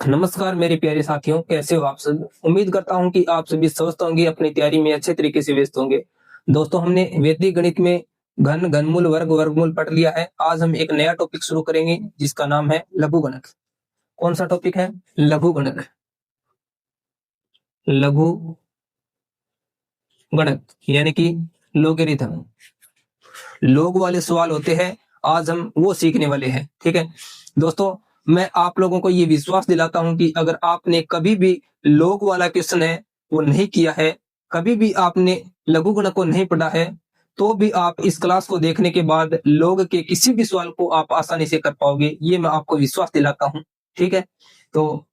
नमस्कार मेरे प्यारे साथियों, कैसे हो आप सब। उम्मीद करता हूं कि आप सभी स्वस्थ होंगे, अपनी तैयारी में अच्छे तरीके से व्यस्त होंगे। दोस्तों, हमने वैदिक गणित में घन, घनमूल, वर्ग, वर्गमूल पढ़ लिया है। आज हम एक नया टॉपिक शुरू करेंगे जिसका नाम है लघुगणक। कौन सा टॉपिक है? लघुगणक। लघु गणक यानी कि लोगरिथम। लोग वाले सवाल होते हैं, आज हम वो सीखने वाले हैं। ठीक है दोस्तों, मैं आप लोगों को ये विश्वास दिलाता हूं कि अगर आपने कभी भी लोग वाला क्वेश्चन है वो नहीं किया है, कभी भी आपने लघु गणक को नहीं पढ़ा है, तो भी आप इस क्लास को देखने के बाद लोग के किसी भी सवाल को आप आसानी से कर पाओगे, ये मैं आपको विश्वास दिलाता हूं। ठीक है, तो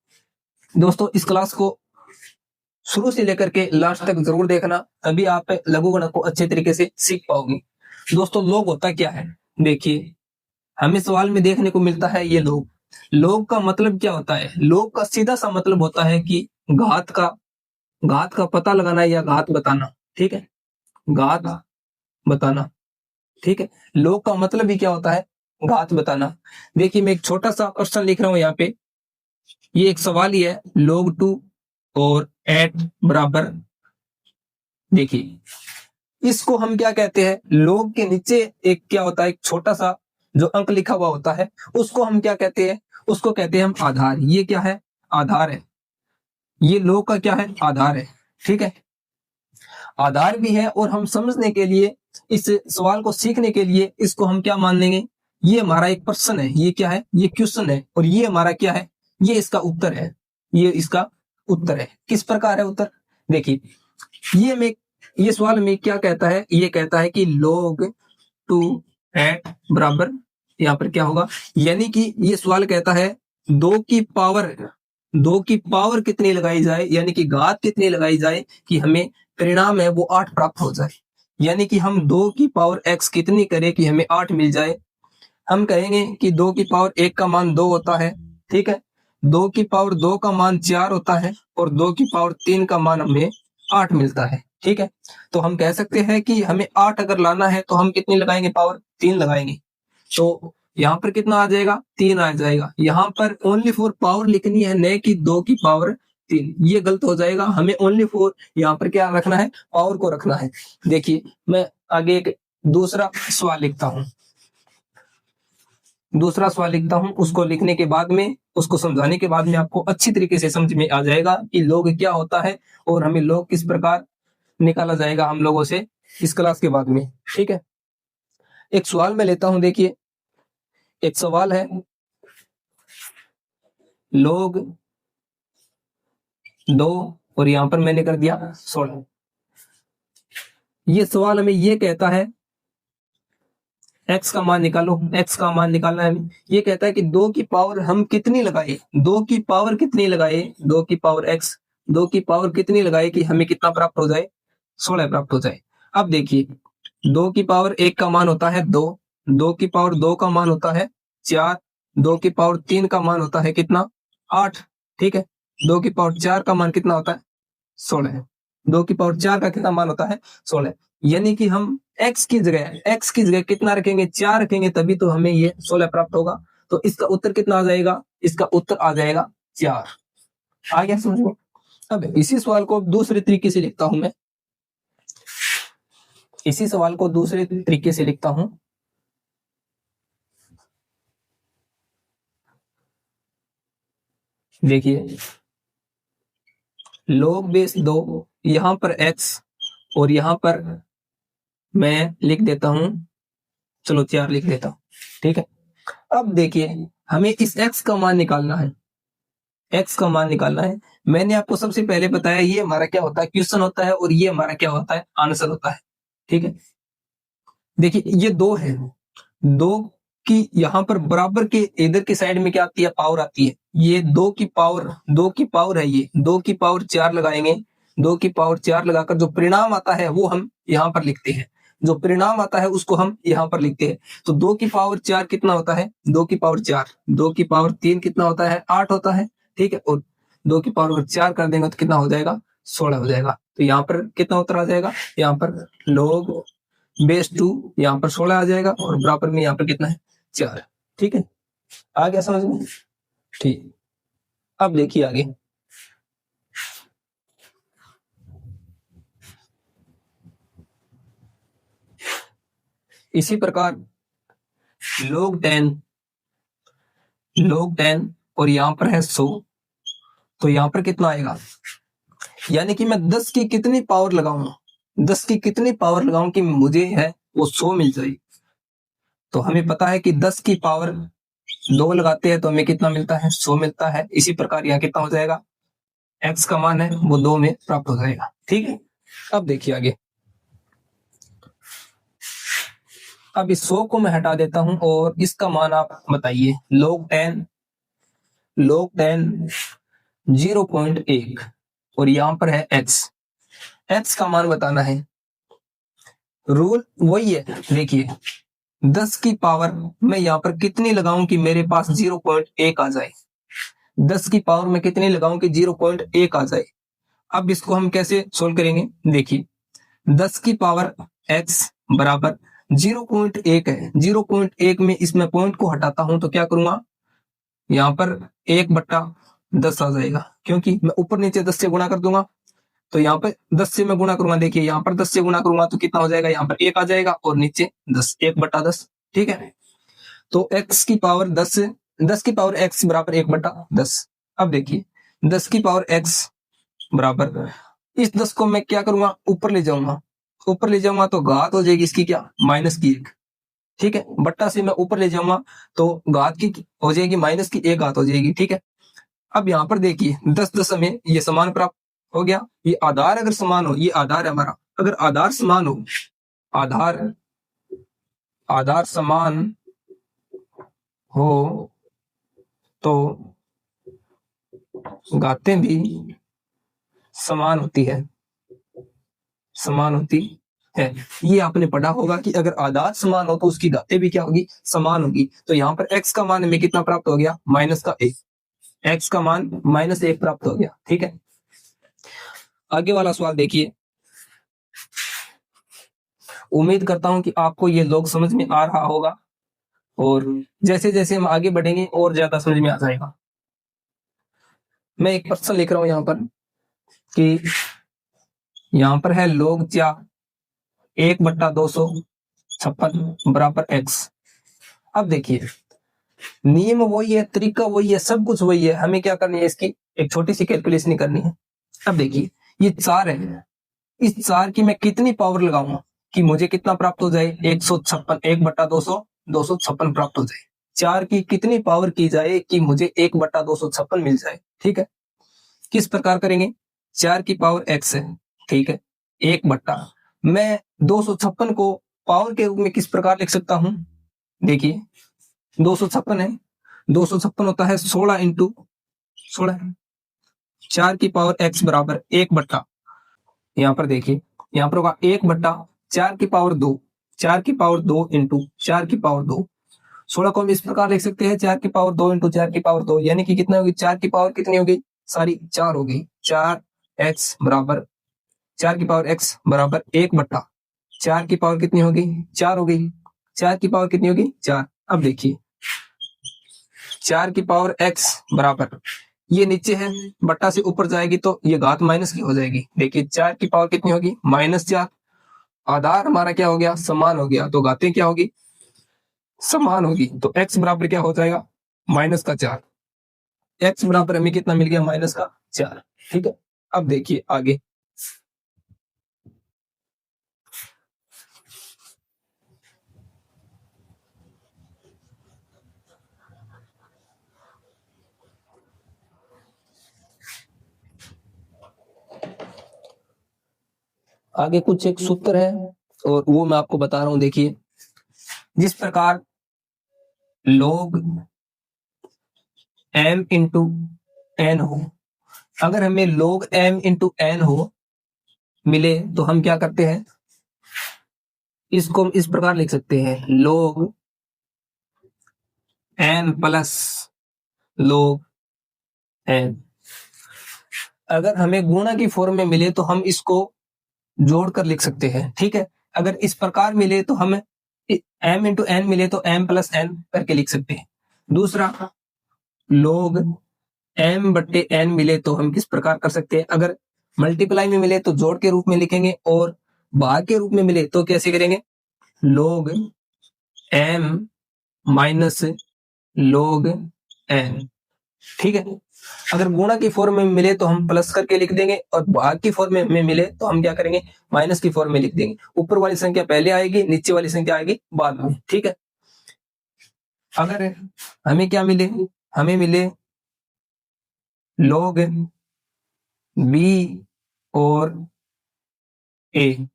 दोस्तों इस क्लास को शुरू से लेकर के लास्ट तक जरूर देखना, तभी आप लघु गणक को अच्छे तरीके से सीख पाओगे। दोस्तों, लोग होता क्या है? देखिए, हमें सवाल में देखने को मिलता है ये लोग। लोग का मतलब क्या होता है? लोग का सीधा सा मतलब होता है कि घात का पता लगाना या घात बताना। ठीक है, घात बताना। ठीक है, लोग का मतलब ही क्या होता है? घात बताना। देखिए, मैं एक छोटा सा क्वेश्चन लिख रहा हूं यहाँ पे। ये एक सवाल ही है, log 2 और 8 बराबर। देखिए, इसको हम क्या कहते हैं? log के नीचे एक क्या होता है, एक छोटा सा जो अंक लिखा हुआ होता है, उसको हम क्या कहते हैं? उसको कहते हैं हम आधार। ये क्या है? आधार है। ये log का क्या है? आधार है। ठीक है, आधार भी है। और हम समझने के लिए, इस सवाल को सीखने के लिए इसको हम क्या मान लेंगे? ये हमारा एक प्रश्न है। ये क्या है? ये क्वेश्चन है। और ये हमारा क्या है? ये इसका उत्तर है। ये इसका उत्तर है। किस प्रकार है उत्तर? देखिए, ये सवाल में क्या कहता है? ये कहता है कि log 2 8 बराबर, यहाँ पर क्या होगा? यानी कि ये सवाल कहता है दो की पावर कितनी लगाई जाए, यानी कि घात कितनी लगाई जाए कि हमें परिणाम है वो 8 प्राप्त हो जाए। यानी कि हम 2 की पावर x कितनी करें कि हमें 8 मिल जाए। हम कहेंगे कि 2 की पावर 1 का मान 2 होता है। ठीक है, 2 की पावर 2 का मान 4 होता है, और 2 की पावर 3 का मान हमें 8 मिलता है। ठीक है, तो हम कह सकते हैं कि हमें 8 अगर लाना है तो हम कितनी लगाएंगे? पावर 3 लगाएंगे। तो यहाँ पर कितना आ जाएगा? 3 आ जाएगा। यहाँ पर ओनली फॉर पावर लिखनी है, न कि 2 की पावर 3। ये गलत हो जाएगा। हमें ओनली फॉर यहाँ पर क्या रखना है? पावर को रखना है। देखिए, मैं आगे एक दूसरा सवाल लिखता हूं। उसको लिखने के बाद में, उसको समझाने के बाद में आपको अच्छी तरीके से समझ में आ जाएगा कि लोग क्या होता है और हमें लोग किस प्रकार निकाला जाएगा हम लोगों से इस क्लास के बाद में। ठीक है, एक सवाल मैं लेता हूं। देखिए, एक सवाल है, लोग 2 और यहां पर मैंने कर दिया 16। ये सवाल हमें ये कहता है x का मान निकालो। x का मान निकालना है। ये कहता है कि 2 की पावर हम कितनी लगाए? 2 की पावर कितनी लगाए? 2 की पावर x, 2 की पावर कितनी लगाए कि हमें कितना प्राप्त हो जाए? 16 प्राप्त हो जाए। अब देखिए, 2 की पावर 1 का मान होता है 2, 2 की पावर 2 का मान होता है 4, 2 की पावर 3 का मान होता है कितना? 8। ठीक है, 2 की पावर 4 का मान कितना होता है? 16। 2 की पावर 4 का कितना मान होता है? 16। यानी कि हम x की जगह कितना रखेंगे? 4 रखेंगे, तभी तो हमें ये 16 प्राप्त होगा। तो इसका उत्तर कितना आ जाएगा? इसका उत्तर आ जाएगा 4। आ गया समझ में? अब इसी सवाल को दूसरे तरीके से लिखता हूं मैं। इसी सवाल को दूसरे तरीके से लिखता हूं। देखिए, log बेस 2, यहां पर x और यहां पर मैं लिख देता हूं, चलो 4 लिख देता हूं। ठीक है, अब देखिए, हमें इस x का मान निकालना है। x का मान निकालना है। मैंने आपको सबसे पहले बताया ये हमारा क्या होता है? क्वेश्चन होता है, और ये हमारा क्या होता है? आंसर होता है। ठीक है, देखिए, ये 2 है। 2 की यहाँ पर बराबर के इधर की साइड में क्या आती है? पावर आती है। ये 2 की पावर है। ये 2 की पावर 4 लगाएंगे। 2 की पावर 4 लगाकर जो परिणाम आता है वो हम यहाँ पर लिखते हैं। जो परिणाम आता है उसको हम यहाँ पर लिखते हैं। तो 2 की पावर 4 कितना होता है? 2 की पावर 4, 2 की पावर 3 कितना होता है? 8 होता है। ठीक है, और 2 की पावर 4 कर देंगे तो कितना हो जाएगा? 16 हो जाएगा। तो यहाँ पर कितना उत्तर आ जाएगा? यहाँ पर log बेस 2, यहाँ पर 16 आ जाएगा, और बराबर में यहाँ पर कितना है? 4। ठीक है, आ गया समझ में? ठीक। अब देखिए आगे, इसी प्रकार log 10 और यहाँ पर है 100, तो यहाँ पर कितना आएगा, यानी कि मैं 10 की कितनी पावर लगाऊंगा, 10 की कितनी पावर लगाऊं कि मुझे है वो 100 मिल जाए। तो हमें पता है कि 10 की पावर 2 लगाते हैं तो हमें कितना मिलता है, 100 मिलता है। इसी प्रकार यहाँ कितना हो जाएगा, x का मान है वो 2 में प्राप्त हो जाएगा। ठीक है, अब देखिए आगे, अब इस 100 को मैं हटा देता हूं और इसका मान आप बताइए, log 10 0.1 और यहां पर है x का मान बताना है। रूल वही है, देखिए 10 की पावर मैं यहाँ पर कितनी लगाऊं कि मेरे पास 0.1 आ जाए, 10 की पावर में कितनी लगाऊं कि 0.1 आ जाए। अब इसको हम कैसे सोल्व करेंगे, देखिए 10 की पावर x बराबर 0.1 है, 0.1 में इसमें पॉइंट को हटाता हूं तो क्या करूंगा, यहाँ पर 1/10 आ जाएगा, क्योंकि मैं ऊपर नीचे 10 से गुणा कर दूंगा। तो यहाँ पे 10 से मैं गुणा करूंगा, देखिए यहाँ पर 10 से गुणा करूंगा तो कितना हो जाएगा, यहाँ पर 1 आ जाएगा और नीचे 10, 1/10। ठीक है, तो x की पावर 10 की पावर x बराबर 1/10। अब देखिए 10 की पावर x बराबर, इस 10 को मैं क्या करूंगा, ऊपर ले जाऊंगा, ऊपर ले जाऊंगा तो घात हो जाएगी इसकी क्या, -1। ठीक है, बट्टा से मैं ऊपर ले जाऊंगा तो घात की हो जाएगी -1 घात हो जाएगी। ठीक है, अब यहाँ पर देखिए 10 में ये समान प्राप्त हो गया। ये आधार अगर समान हो, ये आधार है हमारा, अगर आधार समान हो, आधार समान हो तो घातें भी समान होती है, समान होती है। ये आपने पढ़ा होगा कि अगर आधार समान हो तो उसकी घातें भी क्या होगी, समान होगी। तो यहाँ पर x का मान हमें कितना प्राप्त हो गया, -1, x का मान -1 प्राप्त हो गया। ठीक है, आगे वाला सवाल देखिए, उम्मीद करता हूं कि आपको ये लोग समझ में आ रहा होगा और जैसे जैसे हम आगे बढ़ेंगे और ज्यादा समझ में आ जाएगा। मैं एक प्रश्न लिख रहा हूं यहाँ पर कि यहाँ पर है log 1/256 बराबर x। अब देखिए नियम वही है, तरीका वही है, सब कुछ वही है, हमें क्या करनी है, इसकी एक छोटी सी कैलकुलेशन करनी है। अब देखिए ये 4 है, इस 4 की मैं कितनी पावर लगाऊंगा कि मुझे कितना प्राप्त हो जाए, 156, 1/256 प्राप्त हो जाए। 4 की कितनी पावर की जाए कि मुझे 1/256 मिल जाए। ठीक है, किस प्रकार करेंगे, 4 की पावर x है, ठीक है, 1/, मैं 256 को पावर के रूप में किस प्रकार लिख सकता हूं, देखिए 256 है, 256 होता है 16 इंटू 16, 4 की पावर x बराबर 1/, यहाँ पर देखिए यहाँ पर होगा 1/4 की पावर 2, 4 की पावर 2 इंटू 4 की पावर 2। 16 को हम इस प्रकार लिख सकते हैं 4 की पावर 2 इंटू 4 की पावर 2, यानी कि कितना होगी, 4 की पावर कितनी होगी, सारी 4 होगी। 4x बराबर 4 की पावर x बराबर 1/4 की पावर कितनी होगी, 4 होगी। 4 की पावर कितनी होगी, 4। अब देखिए 4 की पावर x बराबर, ये नीचे है, बट्टा से ऊपर जाएगी तो ये घात माइनस की हो जाएगी। देखिए 4 की पावर कितनी होगी, -4। आधार हमारा क्या हो गया, समान हो गया, तो घातें क्या होगी, समान होगी। तो x बराबर क्या हो जाएगा, -4। x बराबर हमें कितना मिल गया, -4। ठीक है, अब देखिए आगे, आगे कुछ एक सूत्र है और वो मैं आपको बता रहा हूं। देखिए जिस प्रकार log m इंटू एन हो, अगर हमें log m इंटू एन हो मिले तो हम क्या करते हैं, इसको हम इस प्रकार लिख सकते हैं, log n plus log n। अगर हमें गुणा की फॉर्म में मिले तो हम इसको जोड़कर लिख सकते हैं। ठीक है, अगर इस प्रकार मिले तो हम m इंटू एन मिले तो m प्लस n करके लिख सकते हैं। दूसरा log m बट्टे n मिले तो हम किस प्रकार कर सकते हैं? अगर मल्टीप्लाई में मिले तो जोड़ के रूप में लिखेंगे और भाग के रूप में मिले तो कैसे करेंगे? log m minus log n, ठीक है। अगर गुणा की फॉर्म में मिले तो हम प्लस करके लिख देंगे और भाग की फॉर्म में मिले तो हम क्या करेंगे? माइनस की फॉर्म में लिख देंगे। ऊपर वाली संख्या पहले आएगी, नीचे वाली संख्या आएगी बाद में, ठीक है। अगर हमें क्या मिले? हमें मिले log b और a,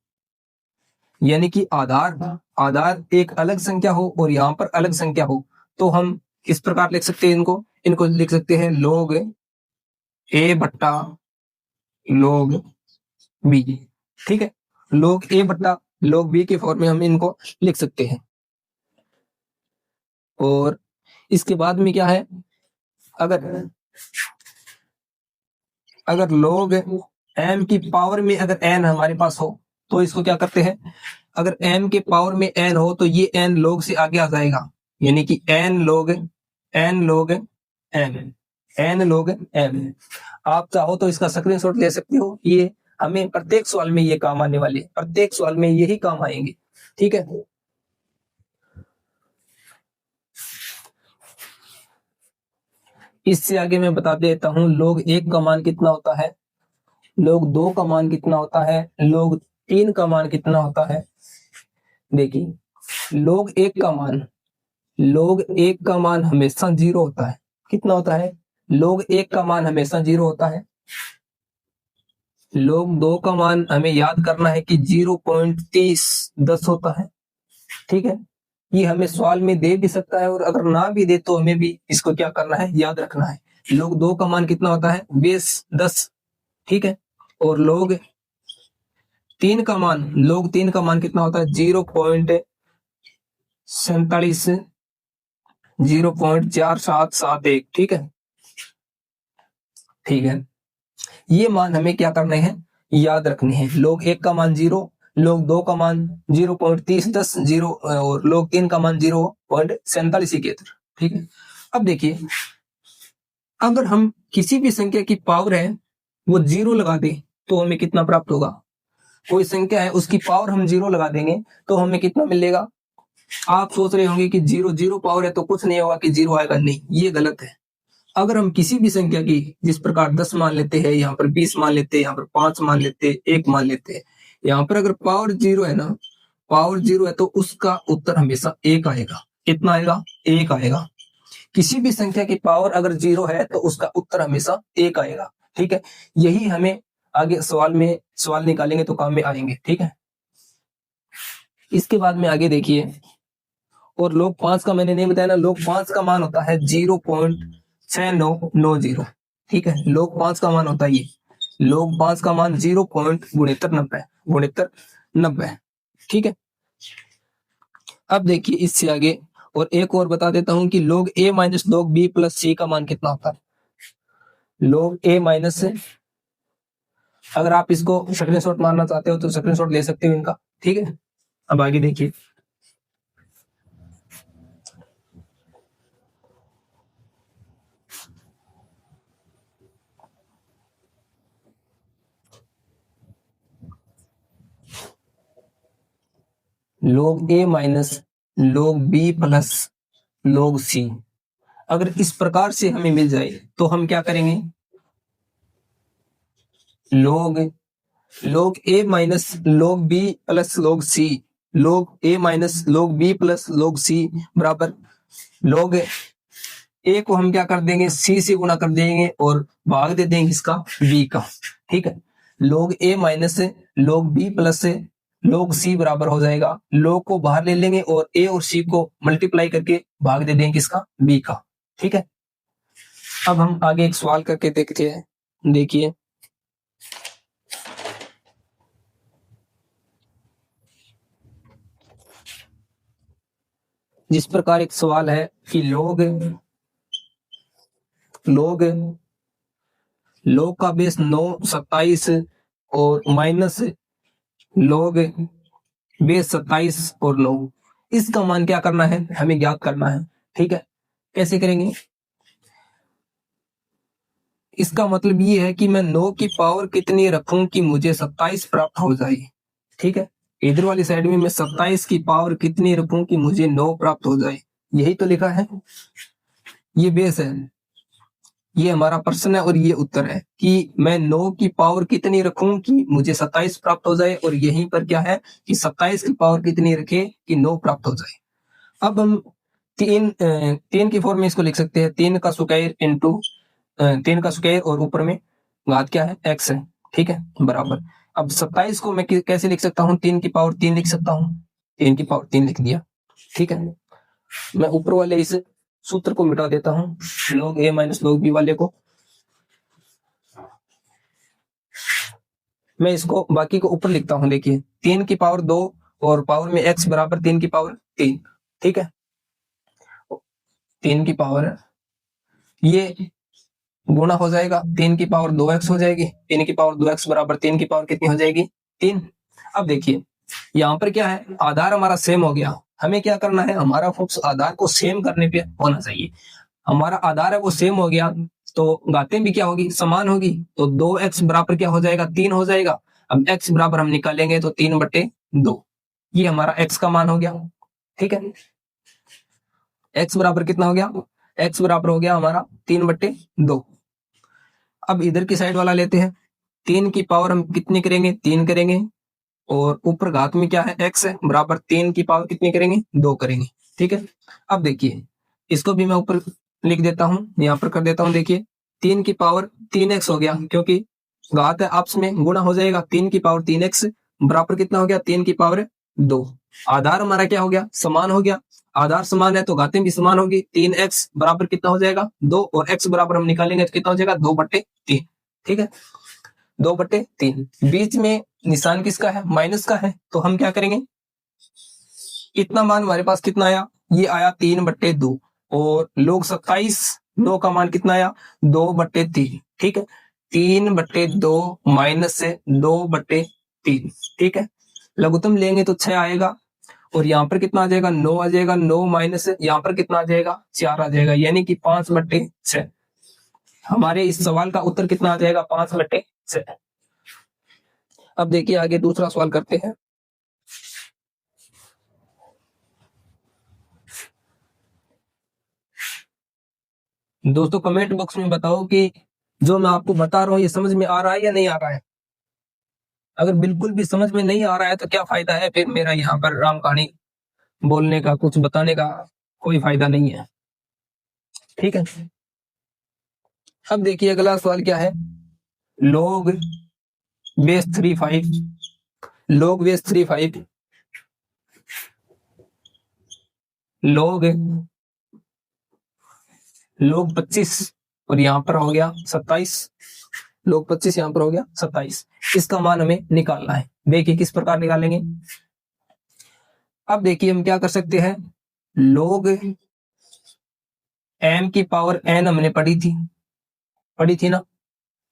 यानी कि आधार एक अलग संख्या हो और यहां पर अलग संख्या हो तो हम किस प्रकार लिख सकते हैं? इनको लिख सकते हैं log a बट्टा log b, ठीक है। log a बट्टा log b के फॉर्म में हम इनको लिख सकते हैं। और इसके बाद में क्या है? अगर log m की पावर में अगर n हमारे पास हो तो इसको क्या करते हैं? अगर m के पावर में n हो तो ये n log से आगे आ जाएगा, यानी कि n log m। आप चाहो तो इसका स्क्रीनशॉट ले सकते हो। ये हमें प्रत्येक सवाल में ये काम आने वाले, प्रत्येक सवाल में यही काम आएंगे, ठीक है। इससे आगे मैं बता देता हूं log 1 का मान कितना होता है, log 2 का मान कितना होता है, log 3 का मान कितना होता है। देखिए log 1 का मान हमेशा 0 होता है। कितना होता है? log 1 का मान हमेशा 0 होता है। log 2 का मान हमें याद करना है कि 0.3010 होता है, ठीक है। ये हमें सवाल में दे भी सकता है और अगर ना भी दे तो हमें भी इसको क्या करना है? याद रखना है। log 2 का मान कितना होता है? बेस 10, ठीक है। और log 3 का मान कितना होता है? 0.4771, ठीक है। ये मान हमें क्या करने हैं? याद रखने हैं। log 1 का मान 0, log 2 का मान 0.3010 0 और log 3 का मान 0.4771, ठीक है। अब देखिए अगर हम किसी भी संख्या की पावर है वो 0 लगा दें तो हमें कितना प्राप्त होगा? कोई संख्या है उसकी पावर हम 0 लगा देंगे तो हमें कितना मिलेगा? आप सोच रहे होंगे कि 0 पावर है तो कुछ नहीं होगा कि 0 आएगा, नहीं, ये गलत है। अगर हम किसी भी संख्या की जिस प्रकार 10 मान लेते हैं, यहाँ पर 20 मान लेते हैं, यहाँ पर 5 मान लेते हैं, 1 मान लेते हैं, यहाँ पर अगर पावर 0 है ना, पावर 0 है तो उसका उत्तर हमेशा 1 आएगा। कितना आएगा? 1 आएगा। किसी भी संख्या की पावर अगर 0 है तो उसका उत्तर हमेशा 1 आएगा, ठीक है। यही हमें आगे सवाल निकालेंगे तो काम में आएंगे, ठीक है। इसके बाद में आगे देखिए, और log 5 का मैंने नहीं बताया ना, log 5 का मान होता है 0.6990, ठीक है। log 5 का मान होता है ये, log 5 का मान 0.6990, ठीक है। अब देखिए इससे आगे और एक और बता देता हूं कि log a minus log b plus c का मान कितना होता है। log a माइनस, अगर आप इसको स्क्रीनशॉट मारना चाहते हो तो स्क्रीनशॉट ले सकते हो इनका, ठीक है। अब आगे देखिए, log a minus log b plus log c अगर इस प्रकार से हमें मिल जाए तो हम क्या करेंगे? log a minus log b plus log c, log a minus log b plus log c बराबर log a को हम क्या कर देंगे? c से गुणा कर देंगे और भाग दे देंगे इसका b का, ठीक है। log a minus log b plus log c बराबर हो जाएगा, log को बाहर ले लेंगे और a और c को मल्टीप्लाई करके भाग दे देंगे किसका? b का, ठीक है। अब हम आगे एक सवाल करके देखते हैं। देखिए जिस प्रकार एक सवाल है कि log का बेस 9 27 और माइनस log बेस 27 और 9, इसका मान क्या करना है? हमें ज्ञात करना है, ठीक है। कैसे करेंगे? इसका मतलब ये है कि मैं 9 की पावर कितनी रखूं कि मुझे 27 प्राप्त हो जाए। ठीक है, इधर वाली साइड में मैं 27 की पावर कितनी रखूं कि मुझे 9 प्राप्त हो जाए, यही तो लिखा है। ये बेस है, ये हमारा प्रश्न है और ये उत्तर है कि मैं 9 की पावर कितनी रखूं कि मुझे 27 प्राप्त हो जाए, और यहीं पर क्या है कि 27 की पावर कितनी रखे कि 9 प्राप्त हो जाए। अब हम तीन की फॉर्म में इसको लिख सकते हैं, 3 का स्क्वायर इंटू 3 का स्क्वायर और ऊपर में घात क्या है, x है। ठीक है, बराबर। अब 27 को मैं कैसे लिख सकता हूँ, 3 की पावर 3 लिख सकता हूँ, 3 की पावर 3 लिख दिया। ठीक है, मैं ऊपर वाले इस सूत्र को मिटा देता हूँ, log a minus log b वाले को। मैं इसको बाकी को ऊपर लिखता हूँ। देखिए 3 की पावर 2 और पावर में x बराबर 3 की पावर 3। ठीक है, 3 की पावर ये गुणा हो जाएगा, 3 की पावर 2x हो जाएगी, 3 की पावर 2x बराबर 3 की पावर कितनी हो जाएगी, 3। अब देखिए यहाँ पर क्या है, आधार हमारा सेम हो गया। हमें क्या करना है, हमारा फोकस आधार को सेम करने पे होना चाहिए। हमारा आधार है वो सेम हो गया तो घातें भी क्या होगी, समान होगी। तो 2x बराबर क्या हो जाएगा, 3 हो जाएगा। अब x बराबर हम निकालेंगे तो 3/2, ये हमारा x का मान हो गया। ठीक है, x बराबर कितना हो गया, x बराबर हो गया हमारा 3/2। अब इधर की साइड वाला लेते हैं, 3 की पावर हम कितनी करेंगे, 3 करेंगे, और ऊपर घात में क्या है, x है, बराबर 3 की पावर कितनी करेंगे, 2 करेंगे। ठीक है, अब देखिए इसको भी मैं ऊपर लिख देता हूं, यहां पर कर देता हूं। देखिए 3 की पावर 3x हो गया, क्योंकि घात है आपस में गुणा हो जाएगा। 3 की पावर 3x बराबर कितना हो गया, 3 की पावर 2। आधार हमारा क्या हो गया, समान हो गया। आधार समान है तो घातें भी समान होगी। 3x बराबर कितना हो जाएगा, 2, और x बराबर हम निकालेंगे तो कितना हो जाएगा, 2/3। ठीक है, 2/3। बीच में निशान किसका है, माइनस का है, तो हम क्या करेंगे, इतना मान हमारे पास कितना आया, ये आया 3/2, और log 27 9 का मान कितना आया, 2/3। ठीक है, 3/2 माइनस से 2/3। ठीक है, लघुत्तम लेंगे तो 6 आएगा, और यहाँ पर कितना आ जाएगा, 9 आ जाएगा। 9 माइनस यहाँ पर कितना आ जाएगा, 4 आ जाएगा, यानी कि 5/6। हमारे इस सवाल का उत्तर कितना आ जाएगा, 5/6। अब देखिए आगे दूसरा सवाल करते हैं। दोस्तों कमेंट बॉक्स में बताओ कि जो मैं आपको बता रहा हूँ ये समझ में आ रहा है या नहीं आ रहा है। अगर बिल्कुल भी समझ में नहीं आ रहा है तो क्या फायदा है फिर मेरा यहाँ पर राम कहानी बोलने का, कुछ बताने का कोई फायदा नहीं है। ठीक है, अब देखिए अगला सवाल क्या है, log base 35, log base 35, log 25, और यहाँ पर हो गया 27। log 25 यहाँ पर हो गया 27। इसका मान हमें निकालना है। देखिए किस प्रकार निकालेंगे। अब देखिए हम क्या कर सकते हैं, log m की पावर n हमने पढ़ी थी ना,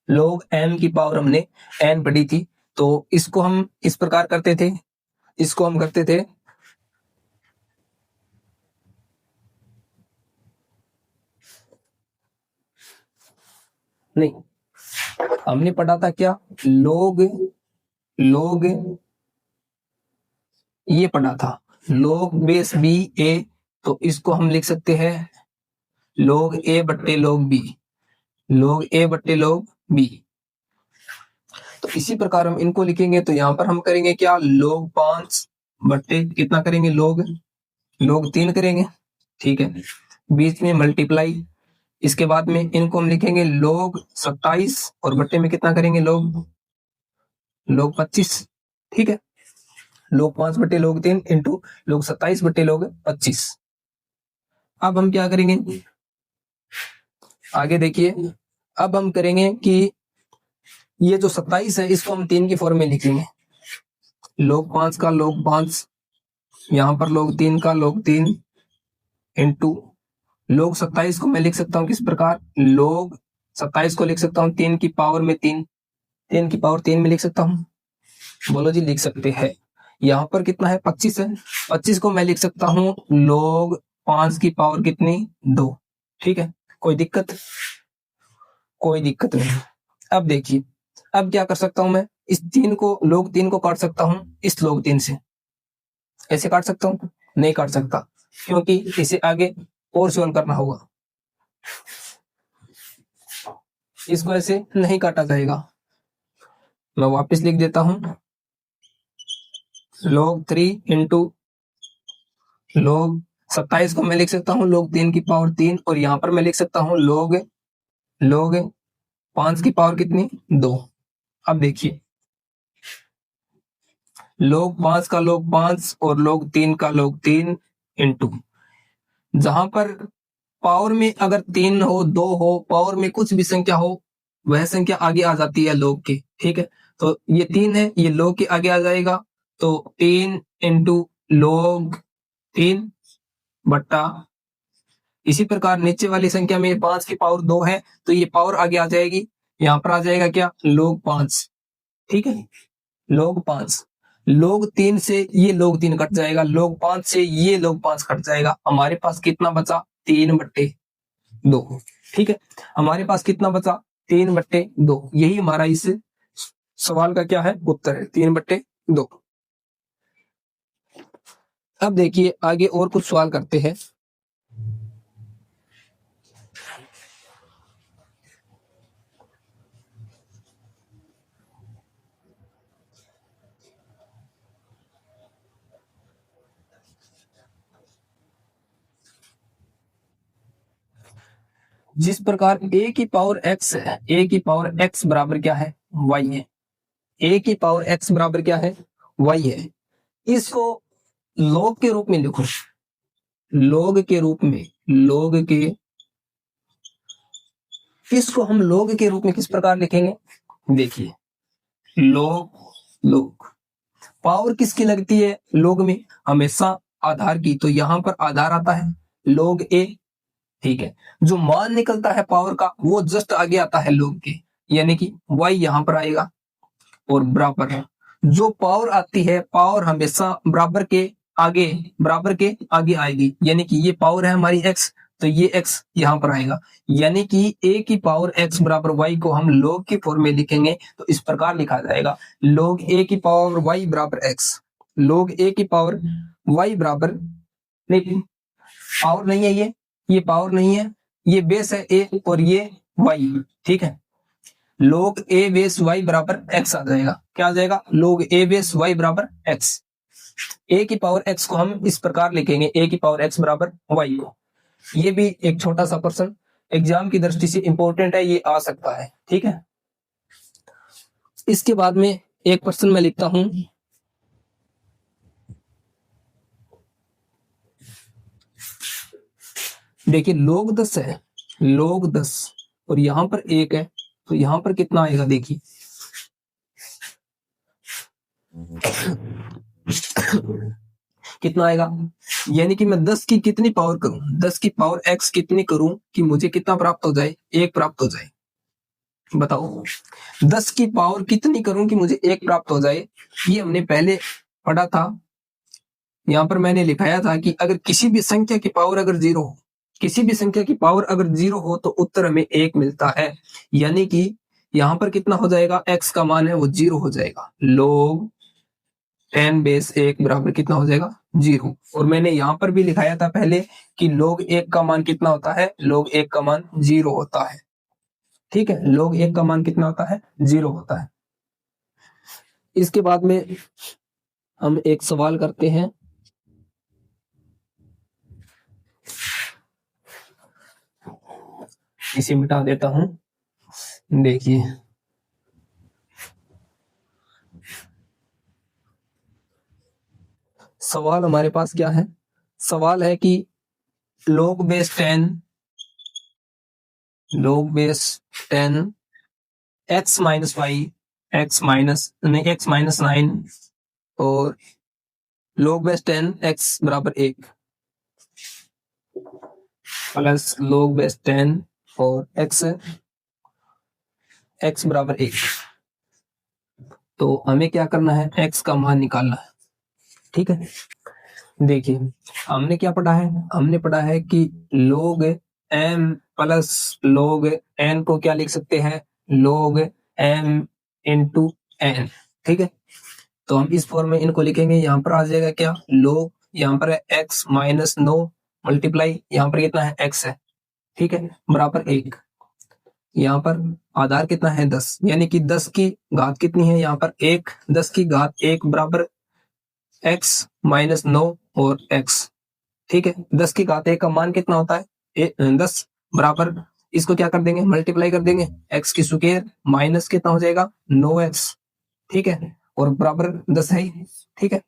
log m की पावर हमने n पढ़ी थी। तो इसको हम इस प्रकार करते थे, इसको हम करते थे नहीं, हमने पढ़ा था क्या, log ये पढ़ा था log बेस b a, तो इसको हम लिख सकते हैं log a बट्टे log b, log a बट्टे log b। तो इसी प्रकार हम इनको लिखेंगे तो यहाँ पर हम करेंगे क्या, log 5 बट्टे कितना करेंगे, log 3 करेंगे। ठीक है, बीच में मल्टीप्लाई, इसके बाद में इनको हम लिखेंगे log 27, और बट्टे में कितना करेंगे, log 25। ठीक है, log 5 बट्टे log 3 इंटू log 27 बट्टे log 25। अब हम क्या करेंगे, आगे देखिए, अब हम करेंगे कि ये जो 27 है इसको हम 3 की फॉर्म में लिखेंगे, log 5 का log 5, यहाँ पर log 3 का log 3 इंटू log 27 को मैं लिख सकता हूँ किस प्रकार, log 27 को लिख सकता हूँ 3 की पावर में 3, 3 की पावर 3 में लिख सकता हूँ। बोलो जी, लिख सकते हैं। यहाँ पर कितना है, 25 है, 25 को मैं लिख सकता हूँ log 5 की पावर कितनी, 2। ठीक है, कोई दिक्कत, कोई दिक्कत नहीं। अब देखिए, अब क्या कर सकता हूं मैं, इस 3 को, log 3 को काट सकता हूं इस log 3 से। ऐसे काट सकता हूं? नहीं काट सकता, क्योंकि इसे आगे और सॉल्व करना होगा। इसको ऐसे नहीं काटा जाएगा। मैं वापस लिख देता हूं, log 3 इंटू log 27 को मैं लिख सकता हूं log 3 की पावर 3, और यहां पर मैं लिख सकता हूं log 5 की पावर कितनी, 2। अब देखिए, log 5 का log 5 और log 3 का log 3 इंटू, जहां पर पावर में अगर 3 हो, 2 हो, पावर में कुछ भी संख्या हो, वह संख्या आगे आ जाती है log के। ठीक है, तो ये 3 है, ये log के आगे आ जाएगा, तो 3 इंटू log 3 बट्टा, इसी प्रकार नीचे वाली संख्या में 5 की पावर 2 है, तो ये पावर आगे आ जाएगी, यहां पर आ जाएगा क्या, log 5। ठीक है, log 5, log 3 से ये log 3 कट जाएगा, log 5 से ये log 5 कट जाएगा। हमारे पास कितना बचा, 3/2। ठीक है, हमारे पास कितना बचा, 3/2। यही हमारा इस सवाल का क्या है, उत्तर है, 3/2। अब देखिए आगे और कुछ सवाल करते हैं। जिस प्रकार a की पावर x है, a की पावर x बराबर क्या है, y है। a की पावर x बराबर क्या है, y है। इसको log के रूप में लिखो, log के रूप में, log के, इसको हम log के रूप में किस प्रकार लिखेंगे, देखिए, log पावर किसकी लगती है log में, हमेशा आधार की, तो यहां पर आधार आता है log a। ठीक है, जो मान निकलता है पावर का वो जस्ट आगे आता है log के, यानी कि y यहां पर आएगा, और बराबर है, जो पावर आती है, पावर हमेशा बराबर के आगे आएगी, यानी कि ये पावर है हमारी x, तो ये x यहां पर आएगा, यानी कि a की पावर x बराबर y को हम log की फॉर्म में लिखेंगे, तो इस प्रकार लिखा जाएगा, log a की पावर y बराबर x, log a की पावर y बराबर, नहीं पावर नहीं है, ये पावर नहीं है, ये बेस है a और ये y। ठीक है, log a बेस y बराबर x आ जाएगा, क्या आ जाएगा, log a बेस y बराबर x। a की पावर x को हम इस प्रकार लिखेंगे, a की पावर x बराबर y को। ये भी एक छोटा सा प्रश्न एग्जाम की दृष्टि से इंपॉर्टेंट है, ये आ सकता है। ठीक है, इसके बाद में एक प्रश्न मैं लिखता हूं, देखिए log 10 है, log 10 और यहां पर 1 है, तो यहां पर कितना आएगा, देखिए कितना आएगा, यानी कि मैं 10 की कितनी पावर करूं, 10 की पावर x कितनी करूं कि मुझे कितना प्राप्त हो जाए, 1 प्राप्त हो जाए। बताओ 10 की पावर कितनी करूं कि मुझे 1 प्राप्त हो जाए। ये हमने पहले पढ़ा था, यहां पर मैंने लिखाया था कि अगर किसी भी संख्या की पावर अगर 0 हो, किसी भी संख्या की पावर अगर 0 हो तो उत्तर हमें 1 मिलता है, यानी कि यहां पर कितना हो जाएगा, x का मान है वो 0 हो जाएगा, log 10 बेस 1 बराबर कितना हो जाएगा, 0। और मैंने यहां पर भी लिखाया था पहले कि log 1 का मान कितना होता है, log 1 का मान 0 होता है। ठीक है, log 1 का मान कितना होता है, 0 होता है। इसके बाद में हम एक सवाल करते हैं, इसे मिटा देता हूं। देखिए सवाल हमारे पास क्या है, सवाल है कि log base 10 x minus y, x minus 9 और log बेस 10 x बराबर 1 प्लस log बेस 10 और x बराबर 1। तो हमें क्या करना है, x का मान निकालना है। ठीक है, देखिए हमने क्या पढ़ा है, हमने पढ़ा है कि log m plus log n को क्या लिख सकते हैं, log m इंटू n, ठीक है। तो हम इस फॉर्म में इनको लिखेंगे, यहाँ पर आ जाएगा क्या, log, यहाँ पर है x माइनस 9 मल्टीप्लाई, यहाँ पर कितना है x है, ठीक है, बराबर 1। यहाँ पर आधार कितना है 10, यानी कि 10 की घात कितनी है, यहाँ पर 1, 10 की घात 1 बराबर x माइनस 9 और x, ठीक है। 10 की घात 1 का मान कितना होता है 10 बराबर, इसको क्या कर देंगे, मल्टीप्लाई कर देंगे, x की स्क्वायर माइनस कितना हो जाएगा 9x, ठीक है, और बराबर 10 है, ठीक है।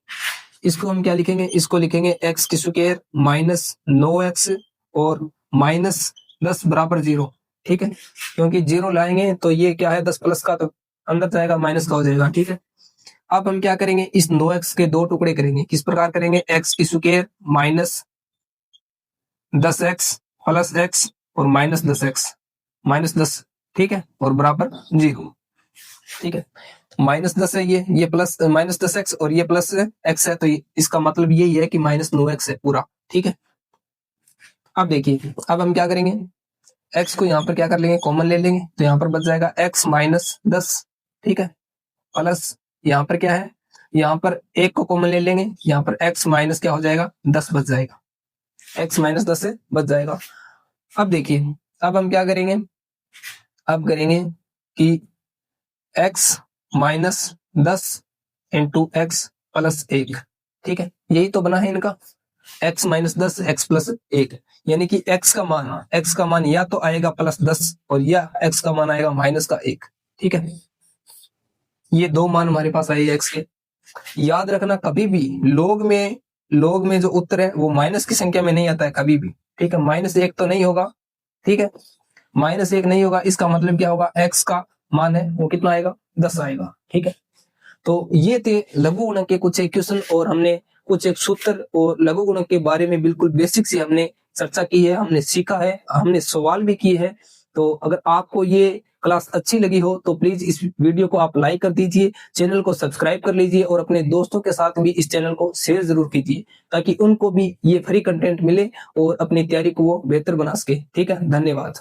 इसको हम क्या लिखेंगे, इसको लिखेंगे x की स्क्वायर माइनस 9x और माइनस 10 बराबर 0, ठीक है, क्योंकि 0 लाएंगे तो ये क्या है 10 प्लस का, तो अंदर जाएगा माइनस का हो जाएगा, ठीक है। अब हम क्या करेंगे, इस 9x के दो टुकड़े करेंगे, किस प्रकार करेंगे, x की square minus 10x plus x और माइनस 10x माइनस 10, ठीक है, और बराबर 0, ठीक है। माइनस 10 है ये प्लस माइनस 10x और ये प्लस x है, तो इसका मतलब यही है कि माइनस 9x है पूरा, ठीक है। अब देखिए, अब हम क्या करेंगे, x को यहाँ पर क्या कर लेंगे, कॉमन ले लेंगे, तो यहाँ पर बच जाएगा x माइनस 10, ठीक है, प्लस यहाँ पर क्या है, यहाँ पर 1 को कॉमन ले लेंगे, यहाँ पर x माइनस क्या हो जाएगा 10 बच जाएगा, x माइनस 10 से बच जाएगा। अब देखिए, अब हम क्या करेंगे, अब करेंगे कि x minus 10 into x plus 1, ठीक है, यही तो बना है इनका, x माइनस 10 x प्लस 1, यानी कि x का मान या तो आएगा प्लस 10 और या x का मान आएगा माइनस का 1, ठीक है। ये दो मान हमारे पास आए x के। याद रखना, कभी भी लोग में जो उत्तर है वो माइनस की संख्या में नहीं आता है कभी भी, ठीक है, माइनस 1 तो नहीं होगा, ठीक है, माइनस 1 नहीं होगा, इसका मतलब क्या होगा, x का मान है वो कितना आएगा 10 आएगा, ठीक है। तो ये थे लघु गुणक के कुछ एक क्वेश्चन, और हमने कुछ एक सूत्र और लघु गुणक के बारे में बिल्कुल बेसिक से हमने चर्चा की है, हमने सीखा है, हमने सवाल भी किए हैं। तो अगर आपको ये क्लास अच्छी लगी हो तो प्लीज इस वीडियो को आप लाइक कर दीजिए, चैनल को सब्सक्राइब कर लीजिए और अपने दोस्तों के साथ भी इस चैनल को शेयर जरूर कीजिए, ताकि उनको भी ये फ्री कंटेंट मिले और अपनी तैयारी को वो बेहतर बना सके, ठीक है। धन्यवाद।